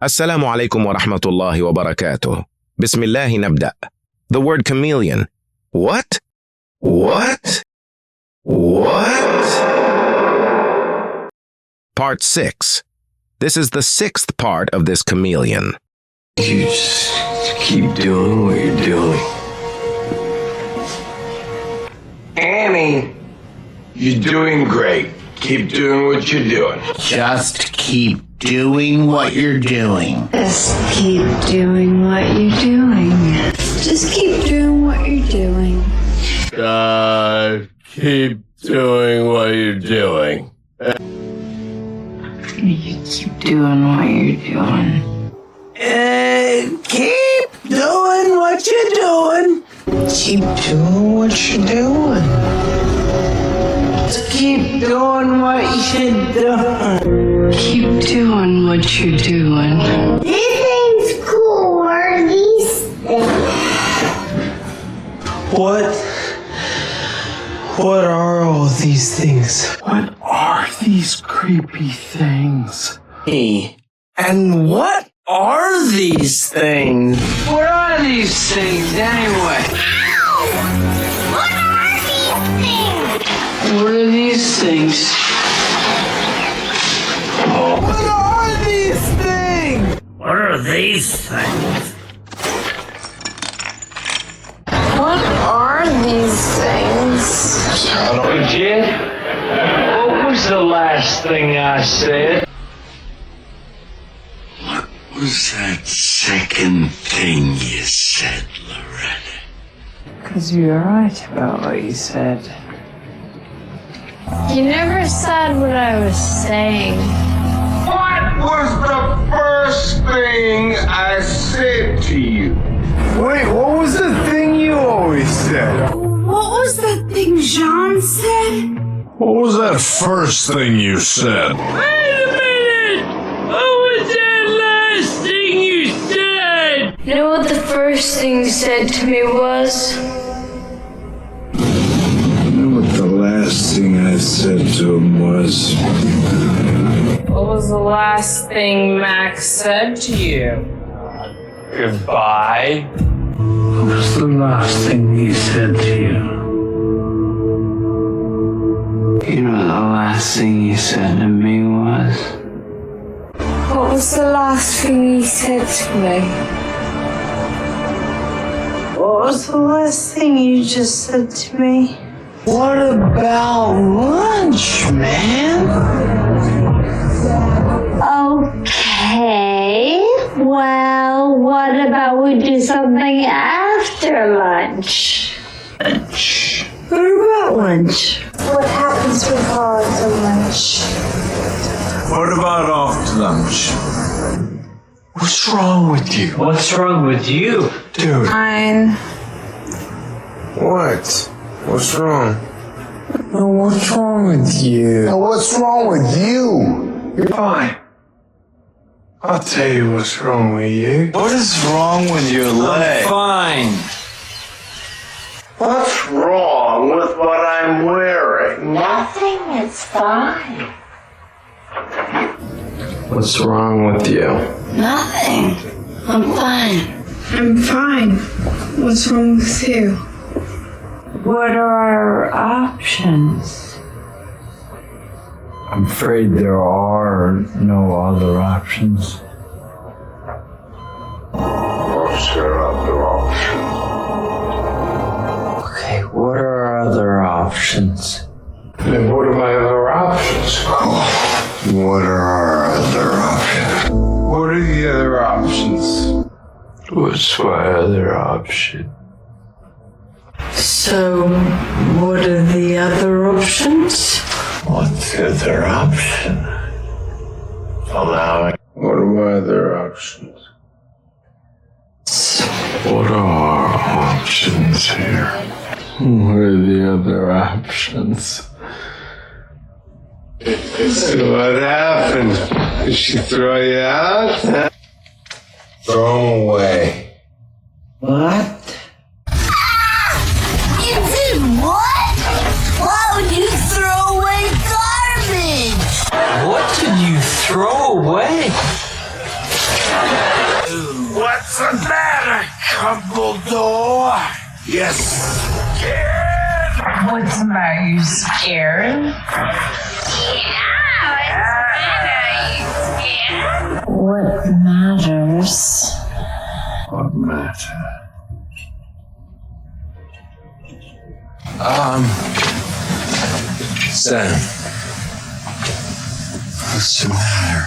السلام عليكم ورحمة الله وبركاته. بسم الله نبدأ. The word chameleon. What? Part 6. This is the 6th part of this chameleon. You just keep doing what you're doing. Annie, you're doing great. Keep doing what you're doing. Just keep doing what you're doing. Just keep doing what you're doing. Just keep doing what you're doing. Keep doing what you're doing. You keep doing what you're doing. Keep doing what you're doing. Keep doing what you're doing. Keep doing what you're doing. Keep doing what you're doing. This thing's cool. What are these things? What are all these things? What are these creepy things? Hey, and what are these things? What are these things anyway? What are these things? What are these things? What are these things? What are these things? What are these things? Jed, what was the last thing I said? What was that second thing you said, Loretta? Because you're right about what you said. You never said what I was saying. What was the first thing I said to you? Wait, what was the thing you always said? What was that thing Jean said? What was that first thing you said? Wait a minute! What was that last thing you said? You know what the first thing you said to me was? I know what the last thing I said to him was. What was the last thing Max said to you? Goodbye. What was the last thing he said to you? You know what the last thing you said to me was? What was the last thing you said to me? What was the last thing you just said to me? What about lunch, man? Okay. Well, what about we do something after lunch? Lunch. What about lunch? What happens before the lunch? What about after lunch? What's wrong with you? What's wrong with you? Dude. Fine. What? What's wrong? What's wrong with you? What's wrong with you? You're fine. I'll tell you what's wrong with you. What is wrong with your leg? Fine. What's wrong with what I'm wearing? Nothing, it's fine. What's wrong with you? Nothing. I'm fine. I'm fine. What's wrong with you? What are our options? I'm afraid there are no other options. What's your other option? Okay, what are our other options? Then what are my other options? What are our other options? What are the other options? What's my other option? So, what are the other options? What's the other option? Allowing. What are my other options? What are our options here? What are the other options? So what happened? Did she throw you out? Throw him away. What? You did what? Why would you throw away garbage? What did you throw away? What's the matter, Dumbledore? Yes. What's the matter? You scared? What matters? What matter? Sam. What's the matter?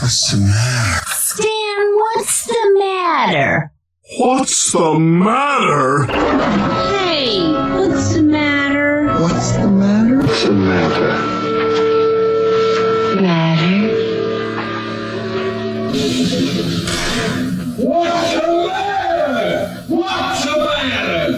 What's the matter? Stan, what's the matter? What's the matter? Hey, what's the matter? What's the matter? What's the matter? Matter? What's the matter? What's the matter?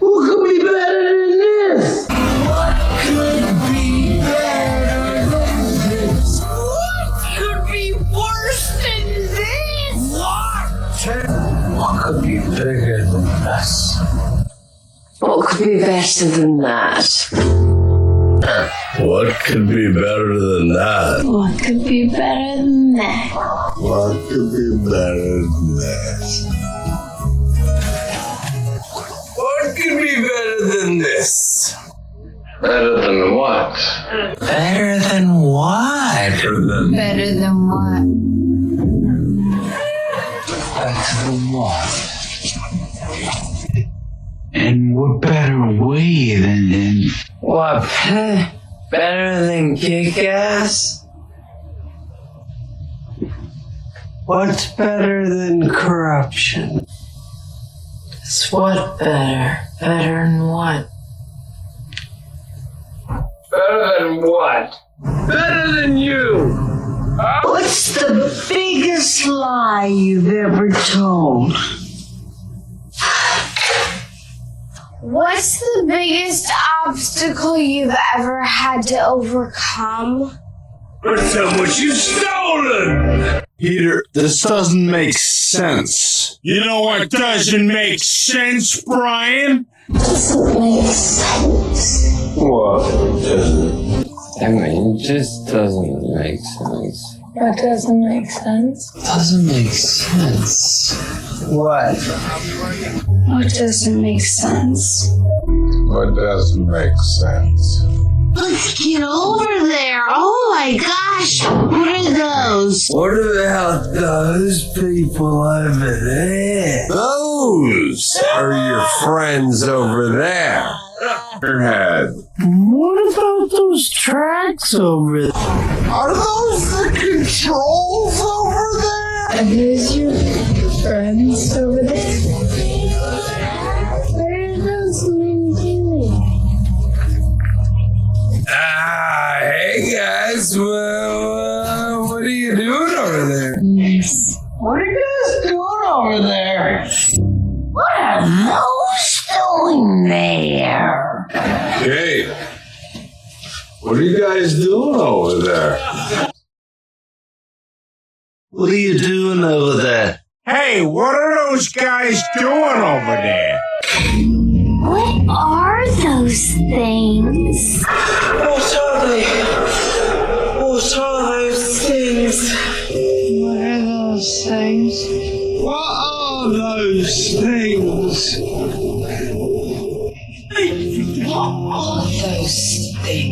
Who could be better than this? What could be better than this? What could be worse than this? What could be bigger than this? What could be better than that? What could be better than that? What could be better than that? What could be better than that? What could be better than this? Better than what? Better than what? Better than what? Better than what? And what better way than what? Better than kick-ass? What's better than corruption? It's what better? Better than what? Better than what? Better than you! What's the biggest lie you've ever told? What's the biggest obstacle you've ever had to overcome? What's up what you stolen? Peter, this doesn't make sense. You know what doesn't make sense, Brian? Doesn't make sense. What doesn't? I mean, it just doesn't make sense. What doesn't make sense? Doesn't make sense. What? What doesn't make sense? What doesn't make sense? Let's get over there. Oh my gosh. What are those? What about those people over there? Those are your friends over there. Your head. What about those tracks over there? Are those the controls over there? Are those your friends over there? What are those men doing? Hey guys, well, what are you doing over there? Yes. What are you guys doing over there? What are those doing there? Hey, what are you guys doing over there? What are you doing over there? Hey, what are those guys doing over there? What are those things? What are they? What are those things? What are those things? What are those things? What are those things?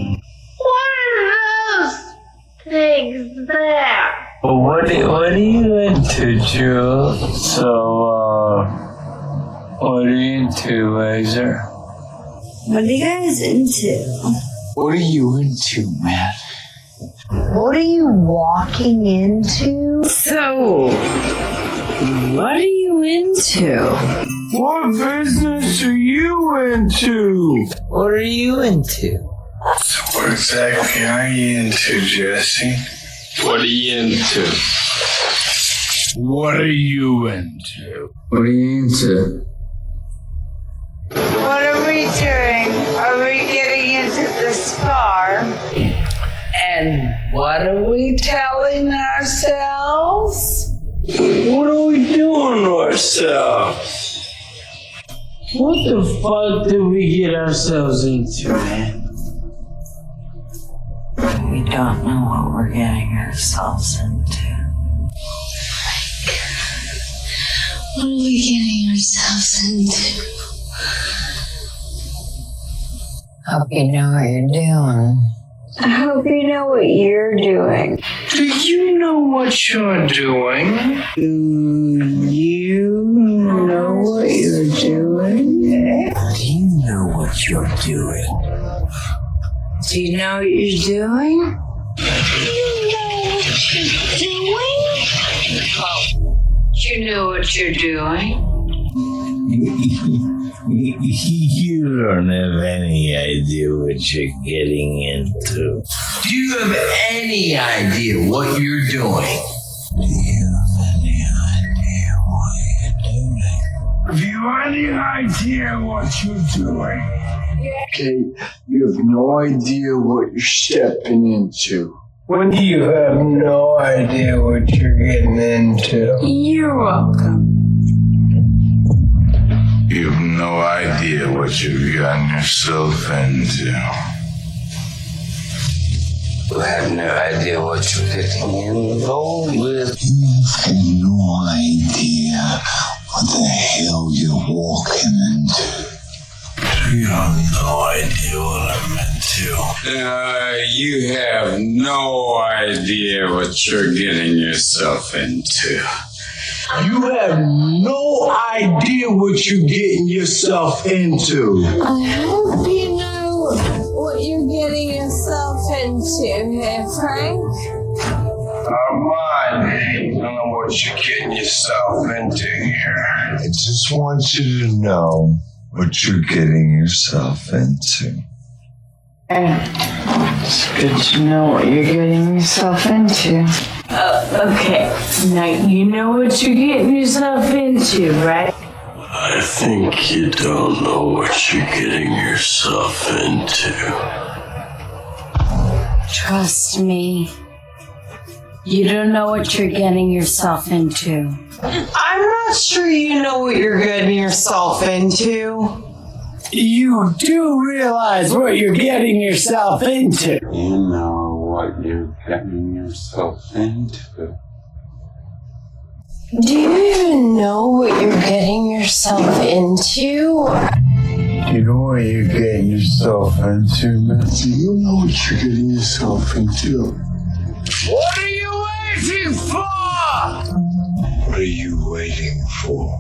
What are those things there? What are you into, Jules? What are you into, Laser? What are you guys into? What are you into, Matt? What are you walking into? So, what are you into? What business are you into? What are you into? What exactly are you into, Jesse? What are you into? What are you into? What are you into? What are we doing? Are we getting into this bar? And what are we telling ourselves? What are we doing to ourselves? What the fuck did we get ourselves into, man? We don't know what we're getting ourselves into. What are we getting ourselves into? Hope you know what you're doing. I hope you know what you're doing. Do you know what you're doing? Do you know what you're doing? Do you know what you're doing? Do you know what you're doing? You know what you're doing? You don't have any idea what you're getting into. Do you have any idea what you're doing? Do you have any idea what you're doing? Have you any idea what you're doing? Okay, you have no idea what you're stepping into. When you have no idea what you're getting into. You're welcome. You have no idea what you've gotten yourself into. You have no idea what you're getting involved with. You have no idea what the hell you're walking into. You have no idea what I'm into. You have no idea what you're getting yourself into. You have no idea what you're getting yourself into. I hope you know what you're getting yourself into, hey, Frank? Come on, I don't know what you're getting yourself into here. I just want you to know what you're getting yourself into. It's good to know what you're getting yourself into. Okay, now you know what you're getting yourself into, right? I think you don't know what you're getting yourself into. Trust me. You don't know what you're getting yourself into. I'm not sure you know what you're getting yourself into. You do realize what you're getting yourself into. You know what you're getting yourself into. Do you even know what you're getting yourself into? You know what you're getting yourself into, man? Do you know what you're getting yourself into? What are you waiting for? What are you waiting for?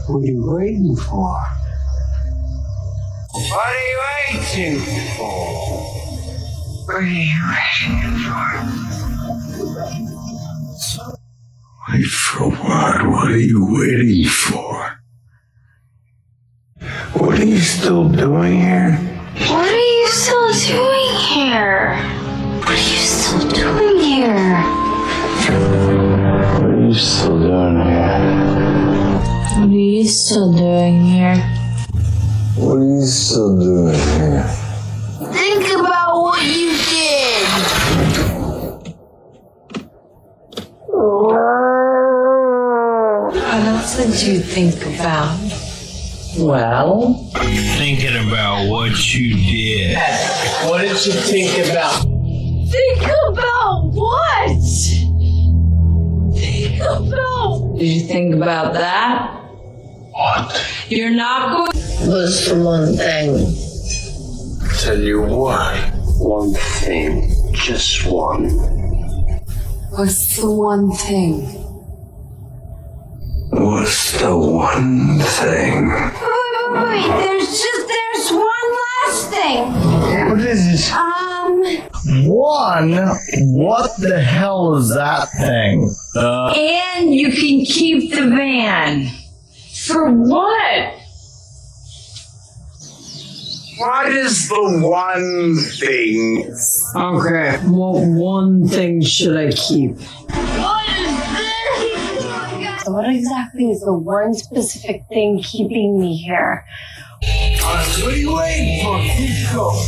What are you waiting for? What are you waiting for? What are you waiting for? Wait for what? What are you waiting for? What are you still doing here? What are you still doing here? What are you still doing here? What are you still doing here? What are you still doing here? What are you still doing here? Think about what you did. What else did you think about? Well, thinking about what you did. What did you think about? Think about what? Think about... Did you think about that? What? You're not going... What's the one thing? Tell you what? One thing. Just one. What's the one thing? What's the one thing? Wait, there's one last thing. What is it? One? What the hell is that thing? And you can keep the van. For what? What is the one thing? Okay, what one thing should I keep? So what exactly is the one specific thing keeping me here? What are you waiting for? Keep going.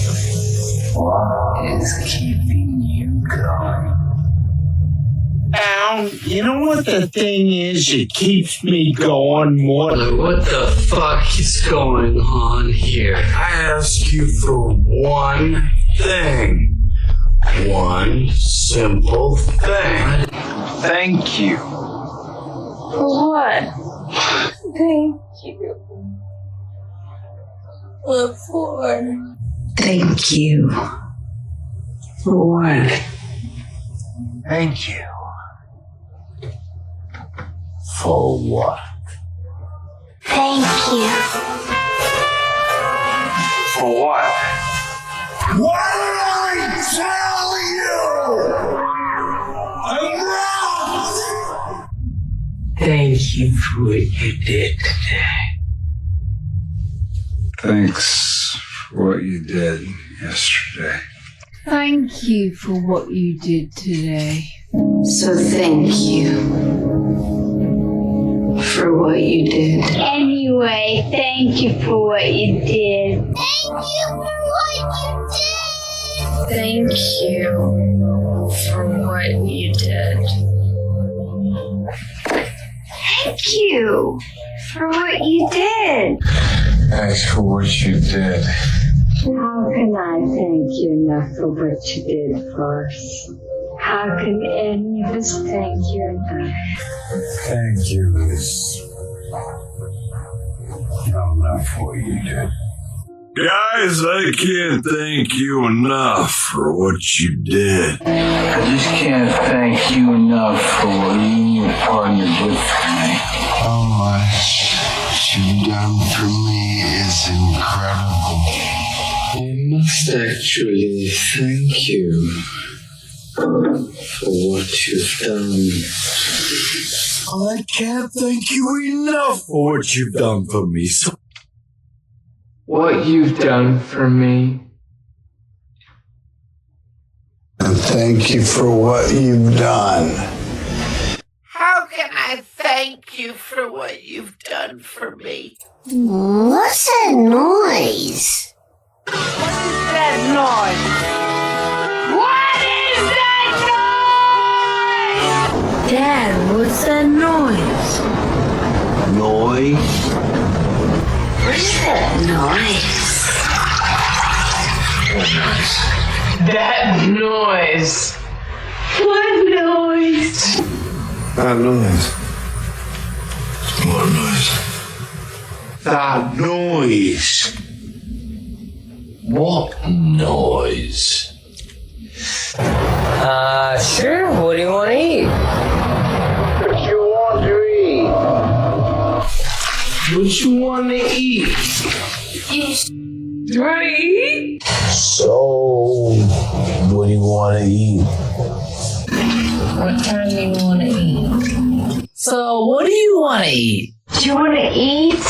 What is keeping you going? Al, you know what the thing is? It keeps me going more. What the fuck is going on here? I ask you for one thing. one simple thing. Thank you. For what? Thank you. What for? Thank you. For what? Thank you. For what? Thank you. For what? What did I tell you? Enough! Thank you for what you did today. Thanks for what you did yesterday. Thank you for what you did today. So thank you for what you did. Anyway, thank you for what you did. Thank you for what you did. Thank you for what you did. Thank you for what you did. Thanks for what you did. How can I thank you enough for what you did for us? How can any of us thank you enough? Thank you is not enough for what you did. Guys, I can't thank you enough for what you did. I just can't thank you enough for what you and your partner did for me. How much you've done for me is incredible. I must actually thank you for what you've done. I can't thank you enough for what you've done for me. So what you've done for me. And thank you for what you've done. How can I thank you for what you've done for me? What's that noise? What is that noise? What is that noise? Dad, what's that noise? Noise? What is that noise? That noise. What noise? That noise. what noise? That noise. What noise? Sure. What do you want to eat? What you want to eat? What you want to eat? Do you want to eat? So, what do you want to eat? What kind do you want to eat? So, what do you want to eat? Do you want to eat?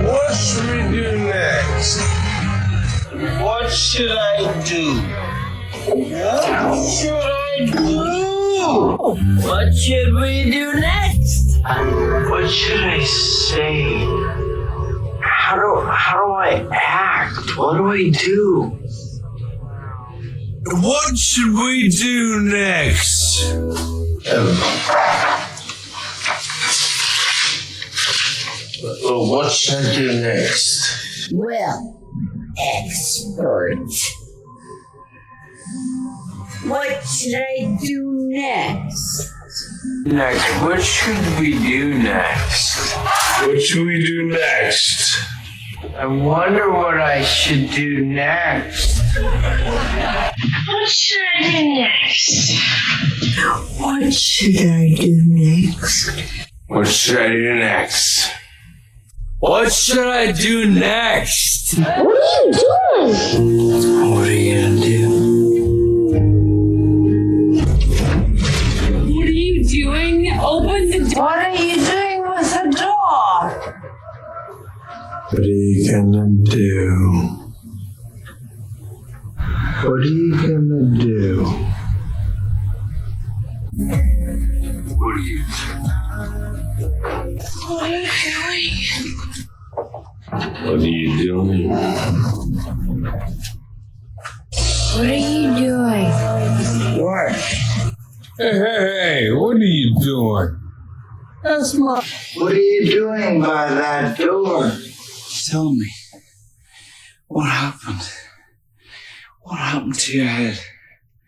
What should we do next? What should I do? What should I do? What should we do next? What should I say? How do I act? What do I do? What should we do next? What should I do next? Well, expert. What should I do next? Next, what should we do next? What should we do next? I wonder what I should do next. What should I do next? What should I do next? What should I do next? What should I do next? What are you doing? What are you gonna do? What are you doing? Open the door. What are you doing with the door? What are you gonna do? What are you gonna do? What are you What are you doing? What are you doing? What are you doing? Work. Hey, what are you doing? That's my. What are you doing by that door? Tell me. What happened? What happened to your head?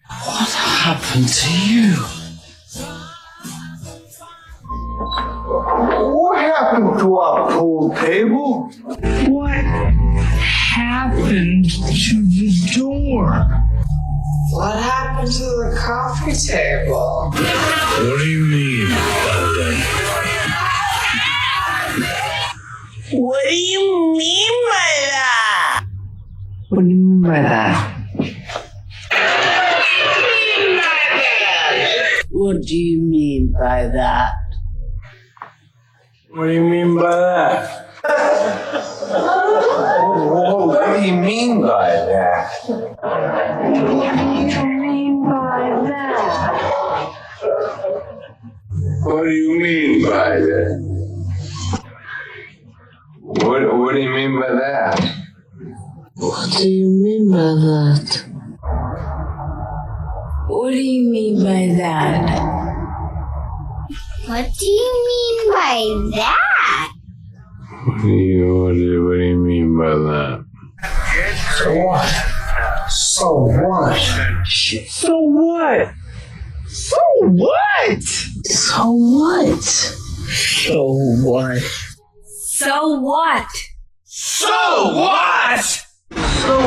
What happened to you? What happened to our pool table? What happened to the door? What happened to the coffee table? What do you mean by that? What do you mean by that? What do you mean by that? What do you mean by that? What do you mean by that? What do you mean by that? What do you mean by that? What do you mean by that? What do you mean by that? What do you mean by that? What do you mean by that? What do you mean by that? So what? So what? So what? So what? So what? So what? So what? So what? So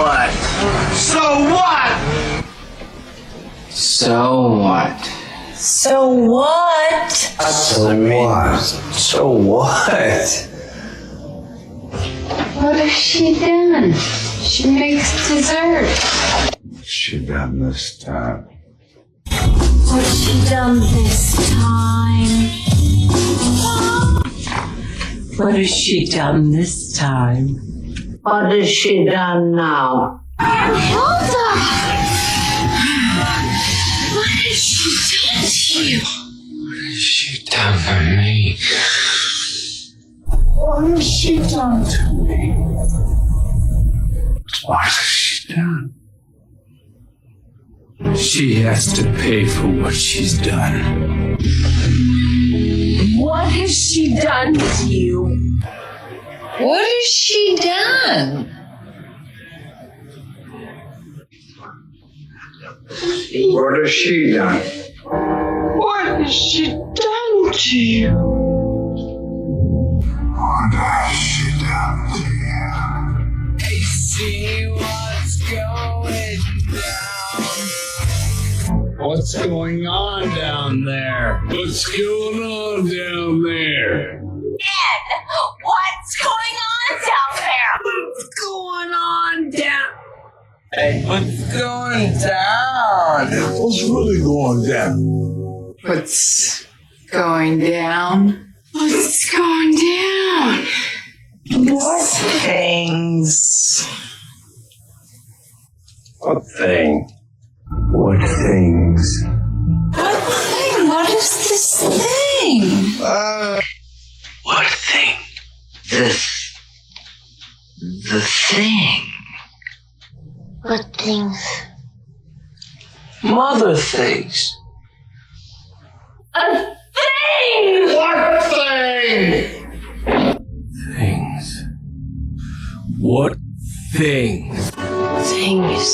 what? So what? So what? So what? So what? So what? What has she done? She makes dessert. She done this time. What's she done this time? What has she done this time? What has she done now? Hilda! What has she done to you? What has she done to me? What has she done to me? What has she done? She has to pay for what she's done. What has she done to you? What has she done? What has she done? What has she done to you? What has she done to you? Hey, see what's going down? What's going on down there? What's going on down there? What's going on down there? What's going on down? Hey, what's going down? What's really going down? What's going down? What's going down? What things? What thing? What things? What thing? What is this thing? What thing? The thing. What things? Mother things. A thing! What thing? Things. What things? Things.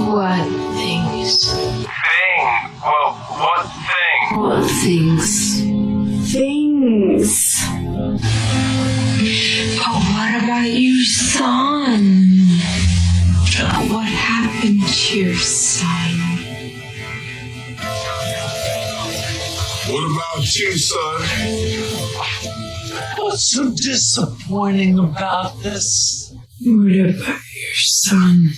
What things? Thing. Well, what thing? What things? Things. But what about your son? What happened to your son? What about you, son? What's so disappointing about this? What about your son?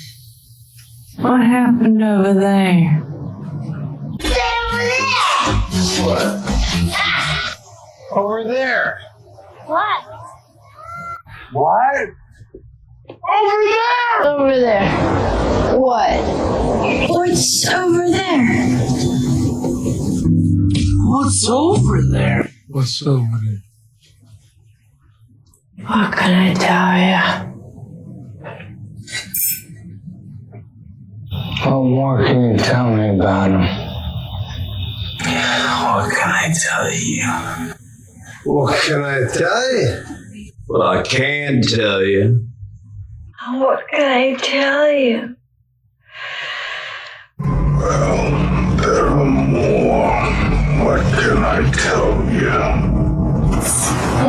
What happened over there? Over there. What? What? Over there. What? What's over there? What's over there? What's over there? What can I tell you? What more can you tell me about him? What can I tell you? What can I tell you? Well, I can tell you. What can I tell you? Well, there are more. What can I tell you?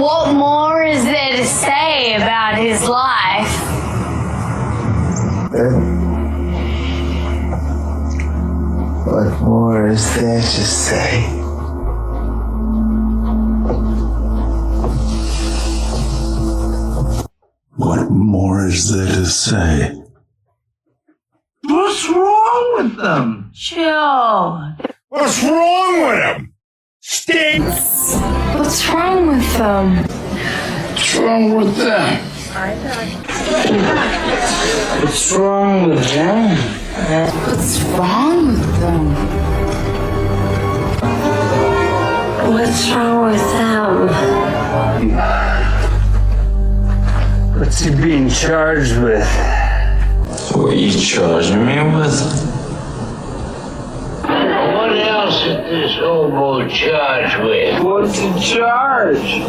What more is there to say about his life? What more is there to say? What more is there to say? What's wrong with them? Joe. What's wrong with him? Stinks. What's wrong with them? What's wrong with them? What's wrong with them? What's wrong with them? What's wrong with them? What's he being charged with? What are you charging me with? What else is this hobo charged with? What's the charge?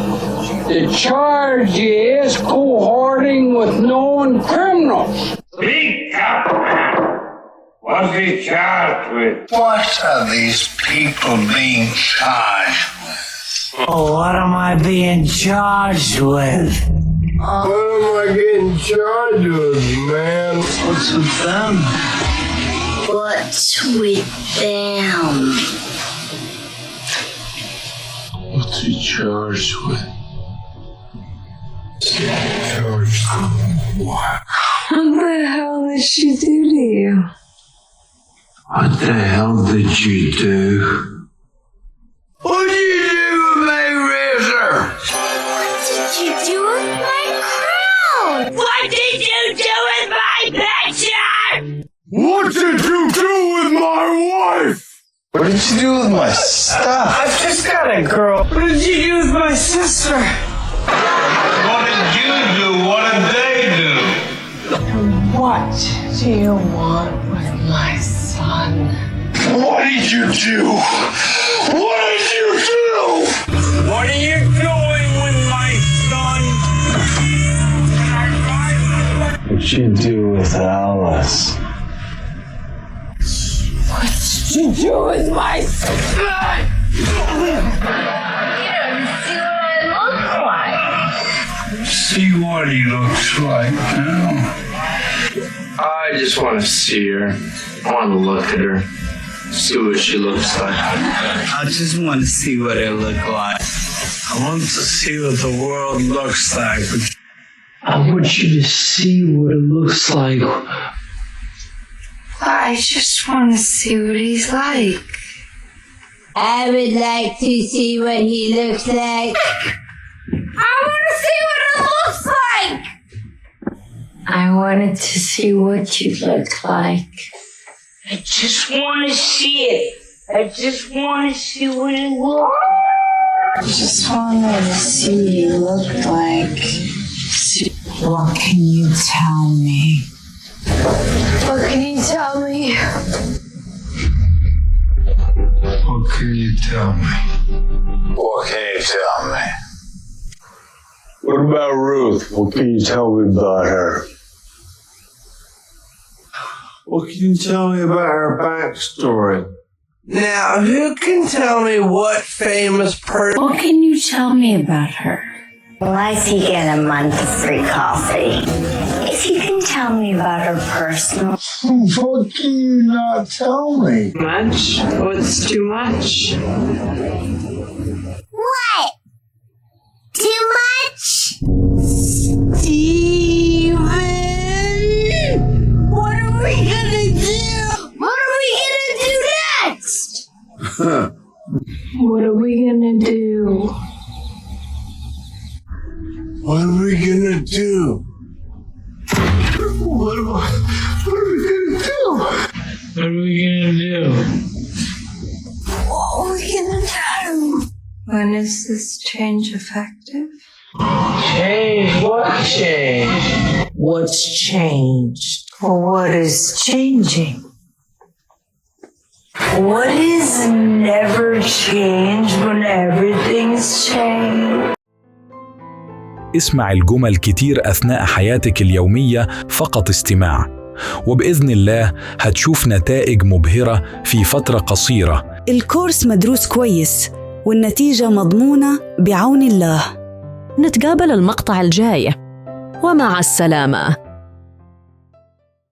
The charge is cohorting with known criminals. Speak up, man. What's he charged with? What are these people being charged with? Oh, what am I being charged with? What am I getting charged with, man? What's with them? What's with them? What's he charged with? Charged with what? What the hell did she do to you? What the hell did you do? What did you do with my razor? What did you do with my crown? What did you do with my picture? What did you do with my wife? What did you do with my stuff? I've just got a girl. What did you do with my sister? What did you do? What did they do? What do you want with my son? What did you do? What did you do? What are you doing with my son? What'd you do with Alice? What did you do with my son? See what he looks like now. I just want to see her. I want to look at her. See what she looks like. I just want to see what it looks like. I want to see what the world looks like. I want you to see what it looks like. I just want to see what he's like. I would like to see what he looks like. I want to see what it looks like. I wanted to see what you look like. I just want to see it. I just want to see what it looks like. I just wanted to see what you look like. What can you tell me? What can you tell me? What can you tell me? What can you tell me? What about Ruth? What can you tell me about her? What can you tell me about her backstory? Now, who can tell me what famous person? What can you tell me about her? Well, I think in a month of free coffee. If you can tell me about her personal... What can you not tell me? Much? What's too much? What? Too much? Steven? What are we gonna do? What are we gonna do next? What are we gonna do? What are we gonna do? What are we gonna do? What are we gonna do? What are we gonna do? When is this change effective? Change? What change? What's changed? Or what is changing? What is never changed when everything's changed? اسمع الجمل كتير أثناء حياتك اليومية فقط استماع، وبإذن الله هتشوف نتائج مبهرة في فترة قصيرة. الكورس مدروس كويس والنتيجة مضمونة بعون الله. نتقابل المقطع الجاي، ومع السلامة.